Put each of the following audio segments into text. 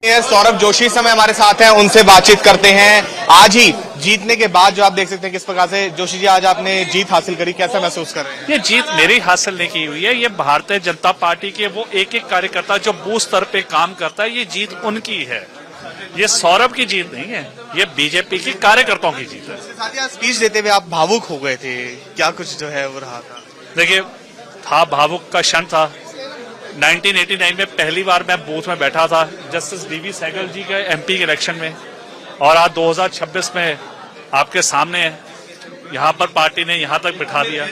सौरभ जोशी इस समय हमारे साथ हैं, उनसे बातचीत करते हैं। आज ही जीतने के बाद जो आप देख सकते हैं किस प्रकार से जोशी जी आज आपने जीत हासिल करी, कैसा महसूस कर रहे हैं? ये जीत मेरी हासिल नहीं की हुई है, ये भारतीय जनता पार्टी के वो एक एक कार्यकर्ता जो बूथ स्तर पे काम करता है, ये जीत उनकी है। ये सौरभ की जीत नहीं है, ये बीजेपी की कार्यकर्ताओं की जीत है। साथ ही आज स्पीच देते हुए आप भावुक हो गए थे, क्या कुछ जो है वो रहा था? देखिए, भावुक का क्षण था। 1989 में पहली बार मैं बूथ में बैठा था जस्टिस डीवी सहगल जी के एमपी के इलेक्शन में, और आज 2026 में आपके सामने यहाँ पर पार्टी ने यहाँ तक बिठा दिया,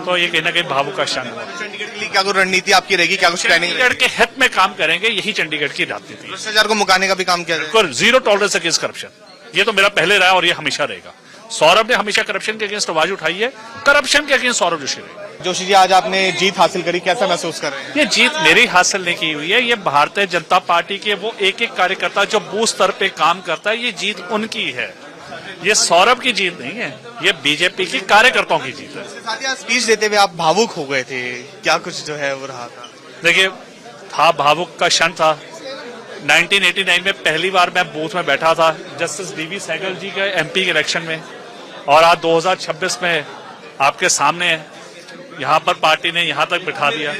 तो ये कहीं ना कहीं भावुक का क्षण है। चंडीगढ़ के लिए क्या कुछ रणनीति आपकी रहेगी, क्या कुछ प्लानिंग? चंडीगढ़ के हित में काम करेंगे, यही चंडीगढ़ की राजनीति है। भ्रष्टाचार को मुकाने का भी काम किया जाएगा। जीरो टॉलरेंस अगेंस्ट करप्शन, ये तो मेरा पहले रहा और ये हमेशा रहेगा। सौरभ ने हमेशा करप्शन के अगेंस्ट आवाज उठाई है, करप्शन के अगेंस्ट सौरभ जोशी रहेगा। जोशी जी आज आपने जीत हासिल करी, कैसा महसूस कर रहे हैं? ये जीत मेरी हासिल नहीं की हुई है, ये भारतीय जनता पार्टी के वो एक एक कार्यकर्ता जो बूथ स्तर पे काम करता है, ये जीत उनकी है। ये सौरभ की जीत नहीं है, ये बीजेपी की कार्यकर्ताओं की जीत है। साथ ही आज स्पीच देते हुए आप भावुक हो गए थे, क्या कुछ जो है वो रहा था? देखिए, भावुक का क्षण था। 1989 में पहली बार मैं बूथ में बैठा था जस्टिस डीवी सहगल जी के एमपी के इलेक्शन में, और आज 2026 में आपके सामने यहाँ पर पार्टी ने यहाँ तक बिठा दिया,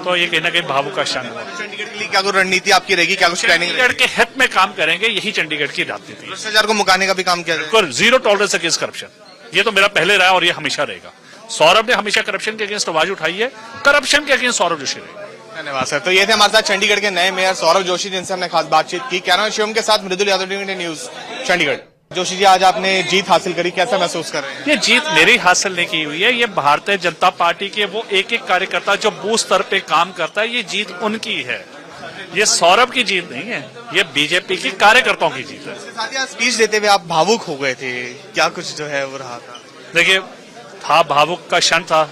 तो ये कहीं ना कहीं भावुक का क्षण है। चंडीगढ़ के लिए क्या कुछ रणनीति आपकी रहेगी, क्या कुछ प्लानिंग? चंडीगढ़ के हित में काम करेंगे, यही चंडीगढ़ की राजनीति है। भ्रष्टाचार को मुकाने का भी काम किया जाएगा। जीरो टॉलरेंस अगेंस्ट करप्शन, ये तो मेरा पहले रहा और ये हमेशा रहेगा। सौरभ ने हमेशा करप्शन के अगेंस्ट आवाज उठाई है, करप्शन के अगेंस्ट सौरभ जोशी रहेगा। धन्यवाद सर। तो ये थे हमारे साथ चंडीगढ़ के नए मेयर सौरभ जोशी, जिनसे हमने खास बातचीत की। कैमरा शिवम के साथ मृदुल यादव, टीवी न्यूज, चंडीगढ़। जोशी जी आज आपने जीत हासिल करी, कैसा महसूस कर रहे हैं? ये जीत मेरी हासिल नहीं की हुई है, ये भारतीय जनता पार्टी के वो एक एक कार्यकर्ता जो बूथ स्तर पे काम करता है, ये जीत उनकी है। ये सौरभ की जीत नहीं है, ये बीजेपी की कार्यकर्ताओं की जीत है। साथ ही आज स्पीच देते हुए आप भावुक हो गए थे, क्या कुछ जो है वो रहा था? देखिए, भावुक का क्षण था।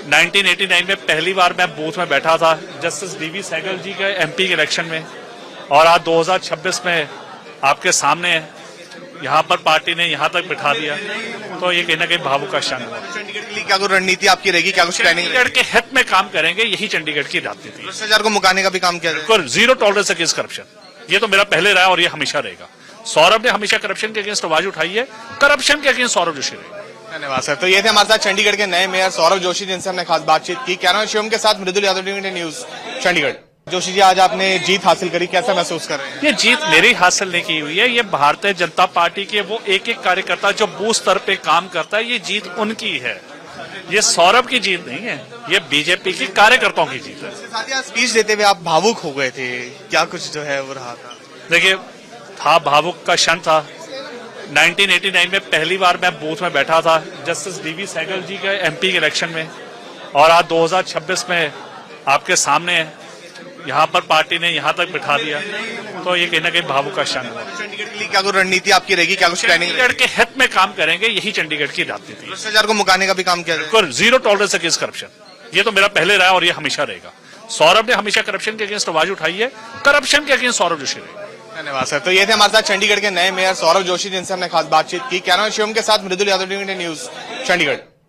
1989 में पहली बार मैं बूथ में बैठा था जस्टिस डीवी सहगल जी के एमपी के इलेक्शन में, और आज 2026 में आपके सामने यहाँ पर पार्टी ने यहाँ तक बिठा दिया, तो ये कहीं ना कहीं भावुक का क्षण है। चंडीगढ़ के लिए क्या कुछ रणनीति आपकी रहेगी, क्या कुछ प्लानिंग? चंडीगढ़ के हित में काम करेंगे, यही चंडीगढ़ की राजनीति है। भ्रष्टाचार को मुकाने का भी काम किया जाएगा। जीरो टॉलरेंस अगेंस्ट करप्शन, ये तो मेरा पहले रहा और ये हमेशा रहेगा। सौरभ ने हमेशा करप्शन के अगेंस्ट आवाज उठाई है, करप्शन के अगेंस्ट सौरभ जोशी रहेगा। धन्यवाद सर। तो ये थे हमारे साथ चंडीगढ़ के नए मेयर सौरभ जोशी, जिनसे हमने खास बातचीत की। कैमरा शिवम के साथ मृदुल यादव, टीवी न्यूज, चंडीगढ़। जोशी जी आज आपने जीत हासिल करी, कैसा महसूस कर रहे हैं? ये जीत मेरी हासिल नहीं की हुई है, ये भारतीय जनता पार्टी के वो एक एक कार्यकर्ता जो बूथ स्तर पे काम करता है, ये जीत उनकी है। ये सौरभ की जीत नहीं है, ये बीजेपी की कार्यकर्ताओं की जीत है। साथ ही आज स्पीच देते हुए आप भावुक हो गए थे, क्या कुछ जो है वो रहा था? देखिए, भावुक का क्षण था। 1989 में पहली बार मैं बूथ में बैठा था जस्टिस डीवी सहगल जी के एमपी के इलेक्शन में, और आज 2026 में आपके सामने यहाँ पर पार्टी ने यहाँ तक बिठा दिया, तो ये कहीं ना कहीं भावुक का क्षण है। चंडीगढ़ के लिए क्या कुछ रणनीति आपकी रहेगी, क्या कुछ प्लानिंग? चंडीगढ़ के हित में काम करेंगे, यही चंडीगढ़ की राजनीति है। भ्रष्टाचार को मुकाने का भी काम किया जाएगा। जीरो टॉलरेंस अगेंस्ट करप्शन, ये तो मेरा पहले रहा और ये हमेशा रहेगा। सौरभ ने हमेशा करप्शन के अगेंस्ट आवाज उठाई है, करप्शन के अगेंस्ट सौरभ जोशी रहेगा। धन्यवाद सर। तो ये थे हमारे साथ चंडीगढ़ के नए मेयर सौरभ जोशी, जिनसे हमने खास बातचीत की। कैमरा शिवम के साथ मृदुल यादव, टीवी न्यूज, चंडीगढ़।